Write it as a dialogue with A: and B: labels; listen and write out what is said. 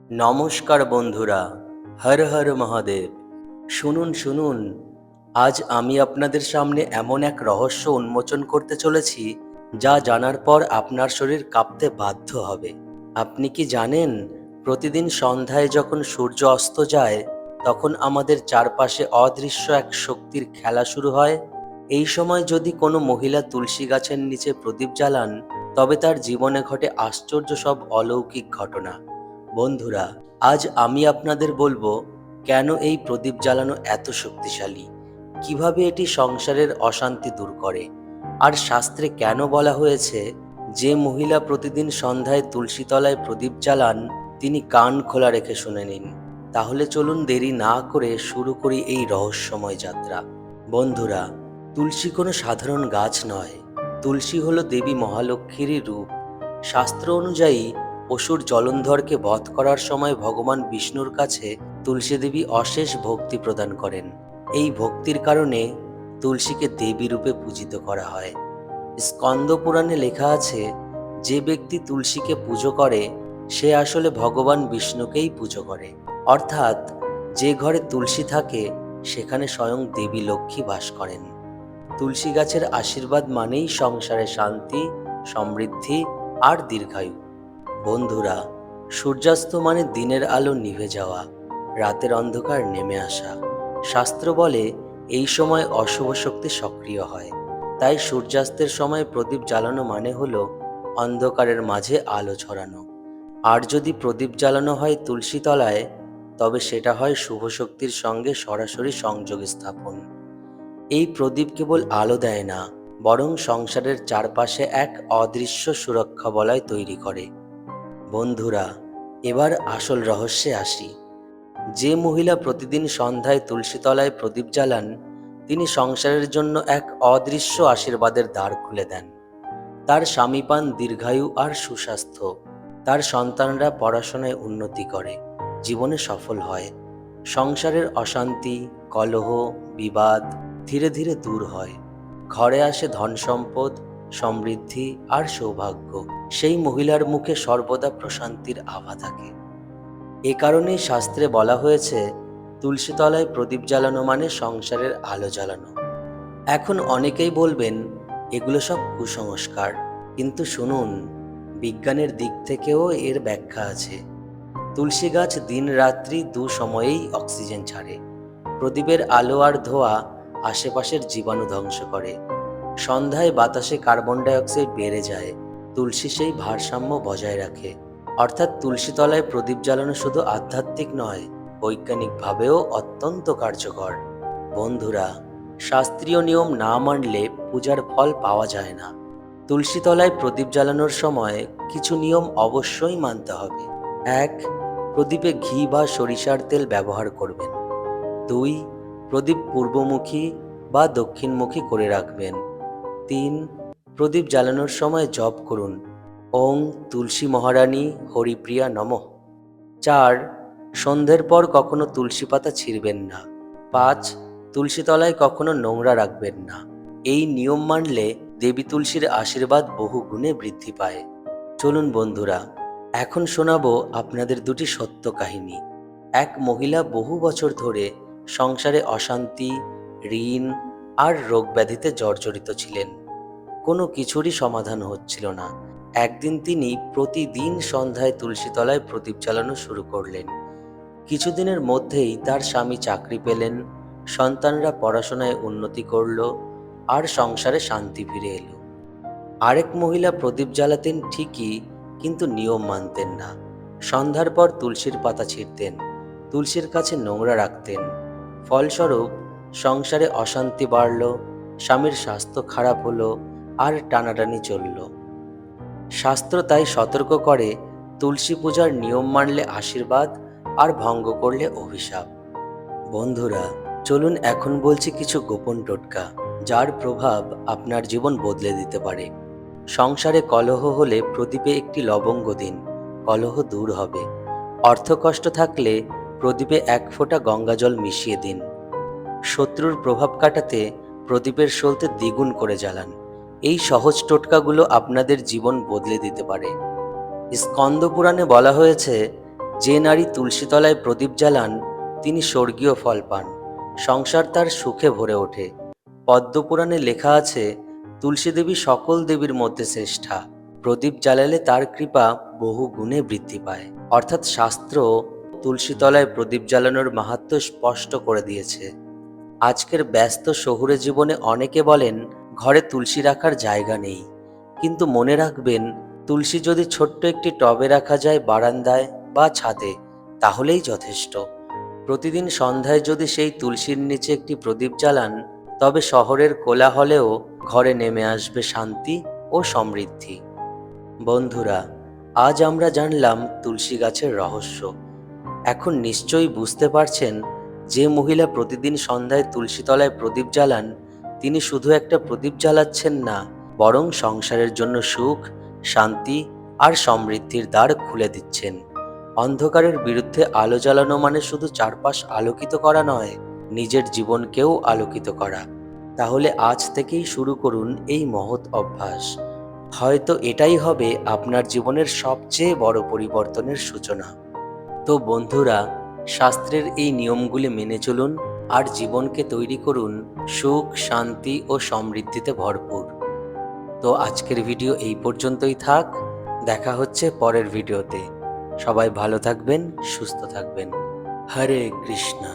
A: নমস্কার বন্ধুরা, হর হর মহাদেব। শুনুন শুনুন, আজ আমি আপনাদের সামনে এমন এক রহস্য উন্মোচন করতে চলেছি যা জানার পর আপনার শরীর কাঁপতে বাধ্য হবে। আপনি কি জানেন, প্রতিদিন সন্ধ্যায় যখন সূর্য অস্ত যায় তখন আমাদের চারপাশে অদৃশ্য এক শক্তির খেলা শুরু হয়। এই সময় যদি কোনো মহিলা তুলসী গাছের নিচে প্রদীপ জ্বালান, তবে তার জীবনে ঘটে আশ্চর্য সব অলৌকিক ঘটনা। বন্ধুরা, আজ আমি আপনাদের বলবো কেন এই প্রদীপ জ্বালানো এত শক্তিশালী, কিভাবে এটি সংসারের অশান্তি দূর করে, আর শাস্ত্রে কেন বলা হয়েছে যে মহিলা প্রতিদিন সন্ধ্যায় তুলসী তলায় প্রদীপ জ্বালান তিনি কান খোলা রেখে শুনে নিন। তাহলে চলুন দেরি না করে শুরু করি এই রহস্যময় যাত্রা। বন্ধুরা, তুলসী কোনো সাধারণ গাছ নয়। তুলসী হলো দেবী মহালক্ষ্মীরই রূপ। শাস্ত্র অনুযায়ী অসুর জলন্ধরকে বধ করার সময় ভগবান বিষ্ণুর কাছে তুলসী দেবী অশেষ ভক্তি প্রদান করেন। এই ভক্তির কারণে তুলসীকে দেবী রূপে পূজিত করা হয়। স্কন্দ পুরাণে লেখা আছে, যে ব্যক্তি তুলসীকে পুজো করে সে আসলে ভগবান বিষ্ণুকেই পুজো করে। অর্থাৎ যে ঘরে তুলসী থাকে সেখানে স্বয়ং দেবী লক্ষ্মী বাস করেন। তুলসী গাছের আশীর্বাদ মানেই সংসারে শান্তি, সমৃদ্ধি আর দীর্ঘায়ু। বন্ধুরা, সূর্যাস্ত মানে দিনের আলো নিভে যাওয়া, রাতের অন্ধকার নেমে আসা। শাস্ত্র বলে এই সময় অশুভ শক্তি সক্রিয় হয়। তাই সূর্যাস্তের সময় প্রদীপ জ্বালানো মানে হলো অন্ধকারের মাঝে আলো ছড়ানো। আর যদি প্রদীপ জ্বালানো হয় তুলসী তলায়, তবে সেটা হয় শুভ শক্তির সঙ্গে সরাসরি সংযোগ স্থাপন। এই প্রদীপ কেবল আলো দেয় না, বরং সংসারের চারপাশে এক অদৃশ্য সুরক্ষা বলয় তৈরি করে। বন্ধুরা, এবার আসল রহস্যে আসি। যে মহিলা প্রতিদিন সন্ধ্যায় তুলসী তলায় প্রদীপ জ্বালান তিনি সংসারের জন্য এক অদৃশ্য আশীর্বাদের দ্বার খুলে দেন। তার স্বামী পান দীর্ঘায়ু আর সুস্বাস্থ্য, তার সন্তানরা পড়াশোনায় উন্নতি করে, জীবনে সফল হয়, সংসারের অশান্তি, কলহ, বিবাদ ধীরে ধীরে দূর হয়, ঘরে আসে ধন সম্পদ, সমৃদ্ধি আর সৌভাগ্য। সেই মহিলার মুখে সর্বদা প্রশান্তির আভা থাকে। এ কারণেই শাস্ত্রে বলা হয়েছে তুলসী তলায় প্রদীপ জ্বালানো মানে সংসারের আলো জ্বালানো। এখন অনেকেই বলবেন এগুলো সব কুসংস্কার, কিন্তু শুনুন, বিজ্ঞানের দিক থেকেও এর ব্যাখ্যা আছে। তুলসী গাছ দিন রাত্রি দু সময়েই অক্সিজেন ছাড়ে। প্রদীপের আলো আর ধোঁয়া আশেপাশের জীবাণু ধ্বংস করে। সন্ধ্যায় বাতাসে কার্বন ডাই অক্সাইড বেড়ে যায়, তুলসী সেই ভারসাম্য বজায় রাখে। অর্থাৎ তুলসী তলায় প্রদীপ জ্বালানো শুধু আধ্যাত্মিক নয়, বৈজ্ঞানিকভাবেও অত্যন্ত কার্যকর। বন্ধুরা, শাস্ত্রীয় নিয়ম না মানলে পূজার ফল পাওয়া যায় না। তুলসী তলায় প্রদীপ জ্বালানোর সময় কিছু নিয়ম অবশ্যই মানতে হবে। ১. প্রদীপে ঘি বা সরিষার তেল ব্যবহার করবেন। ২. প্রদীপ পূর্বমুখী বা দক্ষিণমুখী করে রাখবেন। ৩. প্রদীপ জ্বালানোর সময় জপ করুন, ওং তুলসী মহারানী হরিপ্রিয়া নমঃ। ৪. সন্ধ্যের পর কখনো তুলসী পাতা ছিঁড়বেন না। ৫. তুলসী তলায় কখনো নোংরা রাখবেন না। এই নিয়ম মানলে দেবী তুলসীর আশীর্বাদ বহু গুণে বৃদ্ধি পায়। চলুন বন্ধুরা, এখন শোনাবো আপনাদের দুটি সত্য কাহিনী। এক মহিলা বহু বছর ধরে সংসারে অশান্তি, ঋণ আর রোগ ব্যাধিতে জর্জরিত ছিলেন। কোনো কিছুরই সমাধান হচ্ছিল না। একদিন তিনি প্রতিদিন সন্ধ্যায় তুলসী তলায় প্রদীপ জ্বালানো শুরু করলেন। কিছুদিনের মধ্যেই তার স্বামী চাকরি পেলেন, সন্তানরা পড়াশোনায় উন্নতি করল, আর সংসারে শান্তি ফিরে এলো। আরেক মহিলা প্রদীপ জ্বালাতেন ঠিকই, কিন্তু নিয়ম মানতেন না। সন্ধ্যার পর তুলসীর পাতা ছিঁড়তেন, তুলসীর কাছে নোংরা রাখতেন। ফলস্বরূপ সংসারে অশান্তি বাড়ল, স্বামীর স্বাস্থ্য খারাপ হলো, আর টানাটানি চলল। শাস্ত্র তাই সতর্ক করে, তুলসী পূজার নিয়ম মানলে আশীর্বাদ, আর ভঙ্গ করলে অভিশাপ। বন্ধুরা, চলুন এখন বলছি কিছু গোপন টোটকা যার প্রভাব আপনার জীবন বদলে দিতে পারে। সংসারে কলহ হলে প্রদীপে একটি লবঙ্গ দিন, কলহ দূর হবে। অর্থকষ্ট থাকলে প্রদীপে ১ ফোঁটা গঙ্গাজল মিশিয়ে দিন। শত্রুর প্রভাব কাটাতে প্রদীপের সলতে দ্বিগুণ করে জ্বালান। এই সহজ টোটকাগুলো আপনাদের জীবন বদলে দিতে পারে। স্কন্দ পুরাণে বলা হয়েছে, যে নারী তুলসী তলায় প্রদীপ জ্বালান তিনি স্বর্গীয় ফল পান, সংসার তার সুখে ভরে ওঠে। পদ্মপুরাণে লেখা আছে, তুলসী দেবী সকল দেবীর মধ্যে শ্রেষ্ঠা। প্রদীপ জ্বালালে তার কৃপা বহু গুণে বৃদ্ধি পায়। অর্থাৎ শাস্ত্র তুলসী তলায় প্রদীপ জ্বালানোর মাহাত্ম্য স্পষ্ট করে দিয়েছে। আজকের ব্যস্ত শহুরে জীবনে অনেকে বলেন ঘরে তুলসী রাখার জায়গা নেই, কিন্তু মনে রাখবেন, তুলসী যদি ছোট্ট একটি টবে রাখা যায় বারান্দায় বা ছাদে, তাহলেই যথেষ্ট। প্রতিদিন সন্ধ্যায় যদি সেই তুলসীর নিচে একটি প্রদীপ জ্বালান, তবে শহরের কোলাহলেও ঘরে নেমে আসবে শান্তি ও সমৃদ্ধি। বন্ধুরা, আজ আমরা জানলাম তুলসী গাছের রহস্য। এখন নিশ্চয়ই বুঝতে পারছেন, যে মহিলা প্রতিদিন সন্ধ্যায় তুলসী তলায় প্রদীপ জ্বালান, তিনি শুধু একটা প্রদীপ জ্বালাচ্ছেন না, বরং সংসারের জন্য সুখ, শান্তি আর সমৃদ্ধির দ্বার খুলে দিচ্ছেন। অন্ধকারের বিরুদ্ধে আলো জ্বালানো মানে শুধু চারপাশ আলোকিত করা নয়, নিজের জীবনকেও আলোকিত করা। তাহলে আজ থেকেই শুরু করুন এই মহৎ অভ্যাস। হয়তো এটাই হবে আপনার জীবনের সবচেয়ে বড় পরিবর্তনের সূচনা। তো বন্ধুরা, শাস্ত্রের এই নিয়মগুলি মেনে চলুন আর জীবনকে তৈরি করুন সুখ, শান্তি ও সমৃদ্ধিতে ভরপুর। তো আজকের ভিডিও এই পর্যন্তই থাক। দেখা হচ্ছে পরের ভিডিওতে। সবাই ভালো থাকবেন, সুস্থ থাকবেন। হরে কৃষ্ণা।